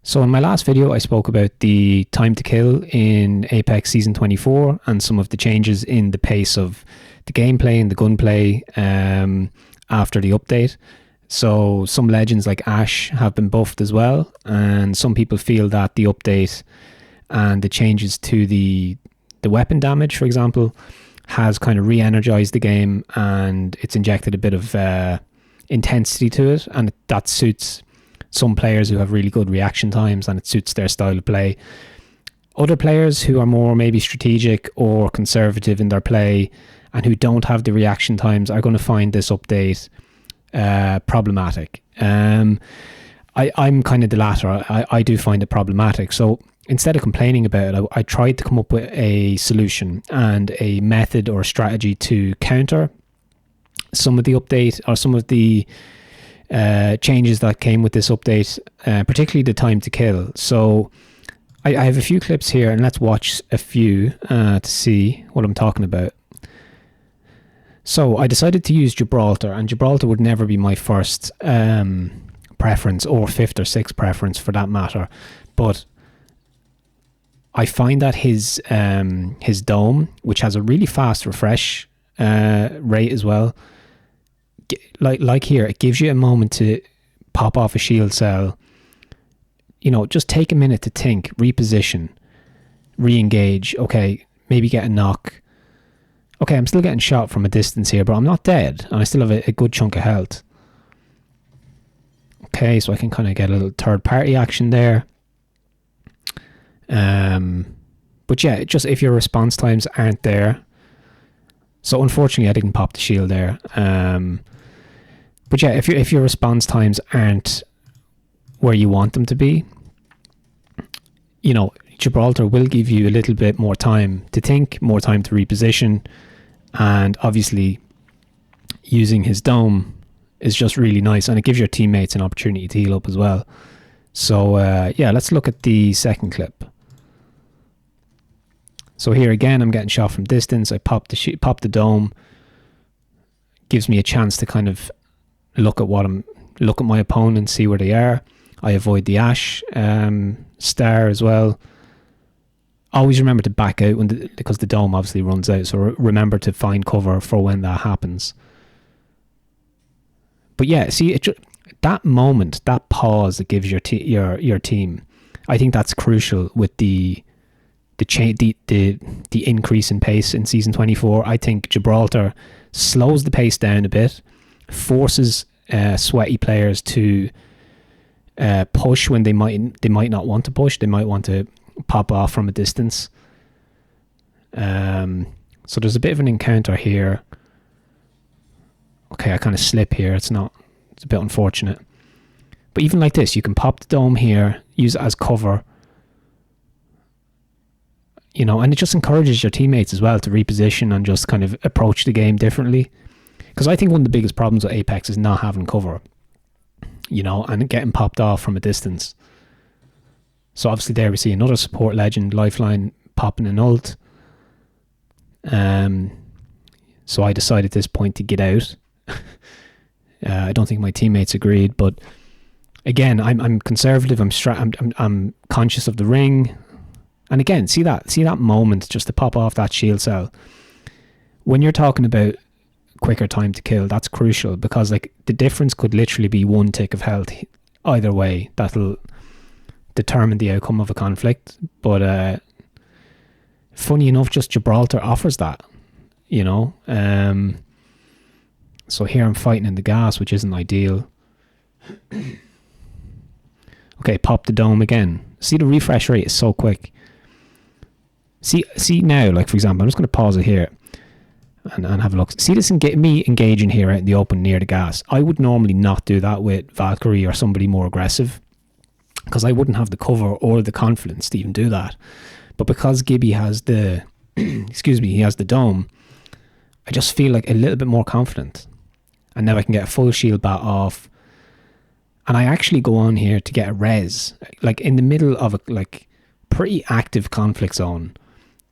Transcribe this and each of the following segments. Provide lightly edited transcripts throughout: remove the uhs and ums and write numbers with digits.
So in my last video, I spoke about the time to kill in Apex Season 24 and some of the changes in the pace of the gameplay and the gunplay after the update. So some legends like Ash have been buffed as well, and some people feel that the update and the changes to the weapon damage, for example, has kind of re-energized the game, and it's injected a bit of intensity to it, and that suits some players who have really good reaction times, and it suits their style of play. Other players who are more maybe strategic or conservative in their play and who don't have the reaction times are going to find this update problematic. I'm kind of the latter. I do find it problematic. So instead of complaining about it, I tried to come up with a solution and a method or a strategy to counter some of the update or some of the changes that came with this update, particularly the time to kill. So I have a few clips here, and let's watch a few to see what I'm talking about. So I decided to use Gibraltar, and Gibraltar would never be my first preference, or fifth or sixth preference for that matter, but I find that his dome, which has a really fast refresh rate as well, like here, it gives you a moment to pop off a shield cell, just take a minute to think, reposition, re-engage, okay, maybe get a knock. Okay, I'm still getting shot from a distance here, but I'm not dead, and I still have a good chunk of health. Okay, so I can kind of get a little third-party action there. But yeah, just if your response times aren't there. So unfortunately, I didn't pop the shield there. But yeah, if your response times aren't where you want them to be, Gibraltar will give you a little bit more time to think, more time to reposition, and obviously using his dome is just really nice, and it gives your teammates an opportunity to heal up as well. So yeah, let's look at the second clip. So here again, I'm getting shot from distance. I pop the dome, gives me a chance to kind of look at my opponent, see where they are. I avoid the Ash star as well. Always remember to back out because the dome obviously runs out. So remember to find cover for when that happens. But yeah, see, that moment, that pause it gives your team, I think that's crucial with the increase in pace in Season 24. I think Gibraltar slows the pace down a bit, forces sweaty players to push when they might not want to push. They might want to pop off from a distance. So there's a bit of an encounter here. Okay, I kind of slip here. It's a bit unfortunate. But even like this, you can pop the dome here, use it as cover. And it just encourages your teammates as well to reposition and just kind of approach the game differently. Because I think one of the biggest problems with Apex is not having cover, and getting popped off from a distance. So obviously there we see another support legend, Lifeline, popping an ult. So I decided at this point to get out. I don't think my teammates agreed, but again, I'm conservative. I'm conscious of the ring. And again, see that moment just to pop off that shield cell. When you're talking about quicker time to kill, that's crucial, because like the difference could literally be one tick of health either way. That'll determine the outcome of a conflict. But funny enough, just Gibraltar offers that, so here I'm fighting in the gas, which isn't ideal. Okay, pop the dome again. See, the refresh rate is so quick. See now, like for example, I'm just going to pause it here and have a look. See this, me engaging here out in the open near the gas. I would normally not do that with Valkyrie or somebody more aggressive, because I wouldn't have the cover or the confidence to even do that. But because Gibby has the he has the dome, I just feel like a little bit more confident. And now I can get a full shield bat off. And I actually go on here to get a res, like in the middle of a pretty active conflict zone.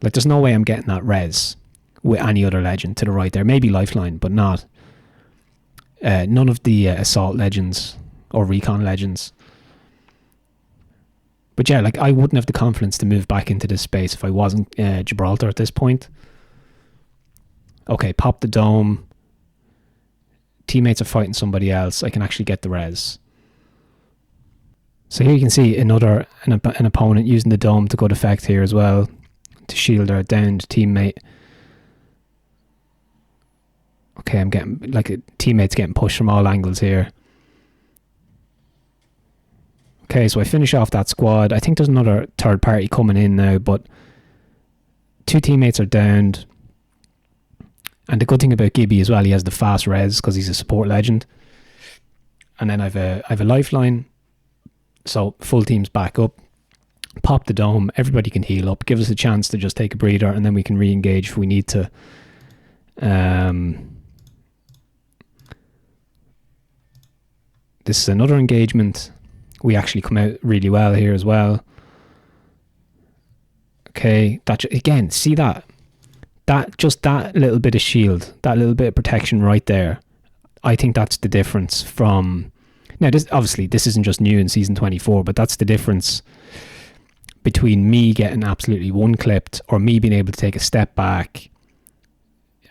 Like there's no way I'm getting that res with any other legend to the right there. Maybe Lifeline, but not. None of the assault legends or recon legends. But yeah, like I wouldn't have the confidence to move back into this space if I wasn't Gibraltar at this point. Okay, pop the dome. Teammates are fighting somebody else. I can actually get the res. So here you can see an opponent using the dome to good effect here as well, to shield our downed teammate. Okay, I'm getting, like, a teammate's getting pushed from all angles here. Okay, so I finish off that squad. I think there's another third party coming in now, but 2 teammates are downed. And the good thing about Gibby as well, he has the fast res because he's a support legend. And then I've a lifeline. So full team's back up. Pop the dome. Everybody can heal up. Give us a chance to just take a breather, and then we can re-engage if we need to. This is another engagement. We actually come out really well here as well. Okay, that again, see that just that little bit of shield, that little bit of protection right there. I think that's the difference from now. This obviously this isn't just new in season 24, but that's the difference between me getting absolutely one clipped or me being able to take a step back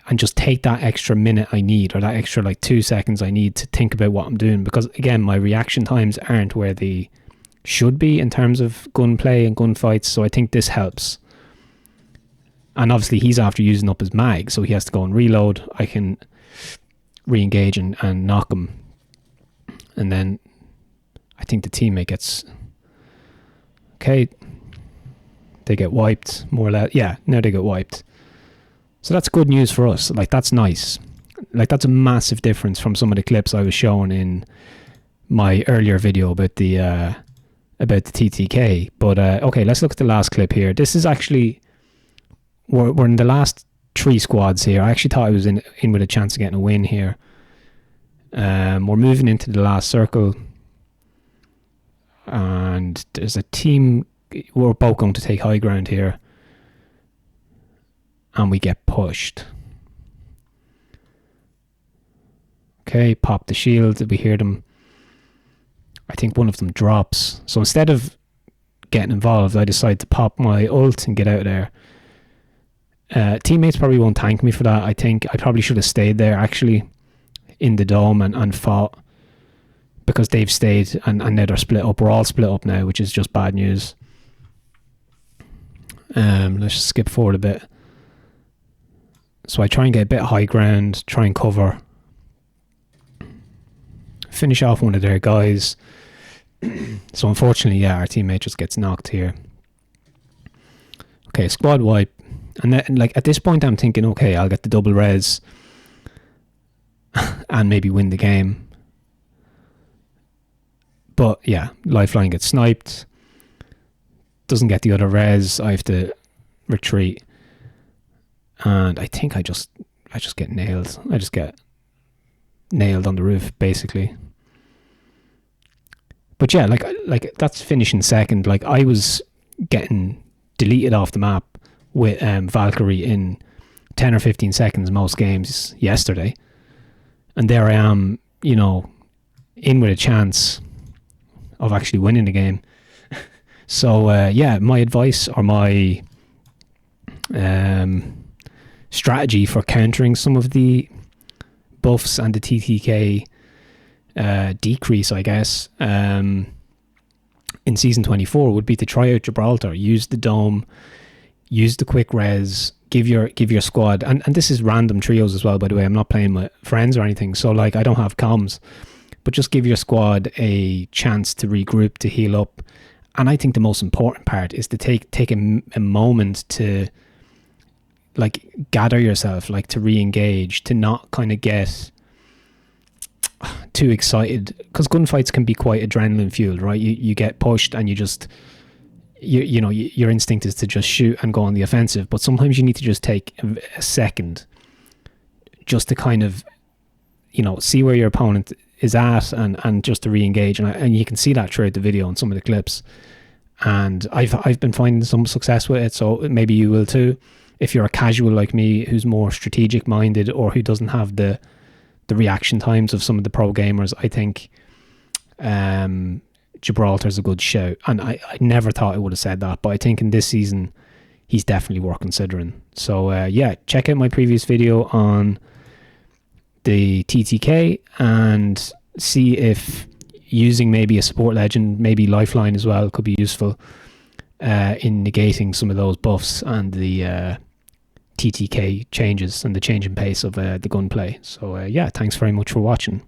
and just take that extra minute I need, or that extra like 2 seconds I need to think about what I'm doing. Because again, my reaction times aren't where they should be in terms of gunplay and gunfights. So I think this helps. And obviously he's after using up his mag, so he has to go and reload. I can re-engage and knock him. And then I think the teammate gets... Okay. They get wiped, more or less. Yeah, now they get wiped. So that's good news for us. Like, that's nice. Like, that's a massive difference from some of the clips I was showing in my earlier video about the TTK. But okay, let's look at the last clip here. This is actually... We're in the last 3 squads here. I actually thought I was in with a chance of getting a win here. We're moving into the last circle. And there's a team... We're both going to take high ground here. And we get pushed. Okay, pop the shield. We hear them. I think one of them drops. So instead of getting involved, I decide to pop my ult and get out of there. Teammates probably won't thank me for that. I think I probably should have stayed there actually in the dome and fought, because they've stayed and now they're split up. We're all split up now, which is just bad news. Let's just skip forward a bit. So I try and get a bit of high ground, try and cover, finish off one of their guys. So unfortunately, yeah, our teammate just gets knocked here. Okay, squad wipe. And then, like, at this point I'm thinking, okay, I'll get the double res and maybe win the game. But yeah, lifeline gets sniped. Doesn't get the other res. I have to retreat. And I think I just get nailed. I just get nailed on the roof, basically. But yeah, like that's finishing second. Like, I was getting deleted off the map with Valkyrie in 10 or 15 seconds most games yesterday. And there I am, you know, in with a chance of actually winning the game. So yeah, my advice, or my strategy for countering some of the buffs and the TTK decrease, I guess, in season 24 would be to try out Gibraltar. Use the dome, use the quick res, give your squad, and this is random trios as well, by the way. I'm not playing with friends or anything, so like I don't have comms, but just give your squad a chance to regroup, to heal up. And I think the most important part is to take a moment to, like, gather yourself, like, to re-engage, to not kind of get too excited, because gunfights can be quite adrenaline fueled, right? You get pushed and you just, you know, your instinct is to just shoot and go on the offensive, but sometimes you need to just take a second just to kind of, you know, see where your opponent is at and just to re-engage. And you can see that throughout the video and some of the clips, and I've been finding some success with it, so maybe you will too. If you're a casual like me who's more strategic minded, or who doesn't have the reaction times of some of the pro gamers, I think Gibraltar's a good shout. And I never thought I would have said that, but I think in this season he's definitely worth considering. So yeah, check out my previous video on the TTK and see if using maybe a support legend, maybe Lifeline as well, could be useful in negating some of those buffs and the TTK changes and the change in pace of the gunplay. So yeah, thanks very much for watching.